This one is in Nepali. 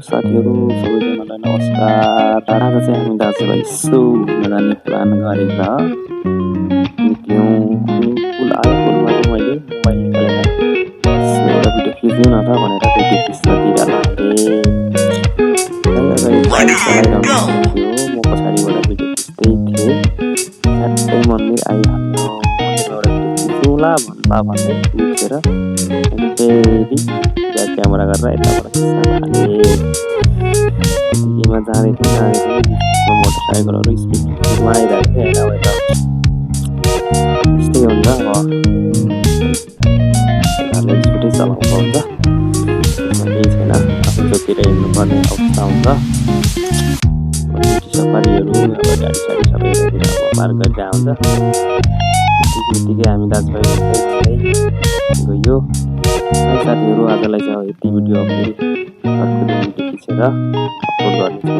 साथीहरू सबैजनालाई नमस्कार। टाढाको चाहिँ हामी दाजुभाइ यसो घुम्न जाने प्लान गरेर निक्ल्यौँ। अनि पुल आयो, पुलमा चाहिँ मैले मोबाइल निकालेर यसो एउटा भिडियो खिच्दिउँ न त भनेर भिडियो खिच्नतिर लागेँ। अगाडि बाइक चलाइरहनु थियो, म पछाडिबाट भिडियो खिच्दै थिएँ। ठ्याक्कै मन्दिर आइहाल्यो। मन्दिरमा एउटा भिडियो खिचौँला भन्दै उठेर अनि फेरि ब्याक क्यामेरा गरेर यताबाट खिच्न थालेँ। यतिकैमा जाँदै थिएँ मोटरसाइकलहरू स्पिडमा आइरहेको थियो होइन। अब यता यस्तै हुन्छ, अब केटाहरूले स्पिडै चलाउँछ हुन्छ, त्यसमा केही छैन। आफू जोतिर हिँड्नुपर्ने अवस्था हुन्छ। सिटी सफारीहरू अब गाडीसाडी सबै यतातिर अब पार्क गरिरहेको हुन्छ। त्यतिकै हामी दाजुभाइ घुम्दै गयो। साथीहरू आजलाई चाहिँ यति भिडियो फेरि अर्को दिन भिडियो खिचेर अपलोड गर्नेछु।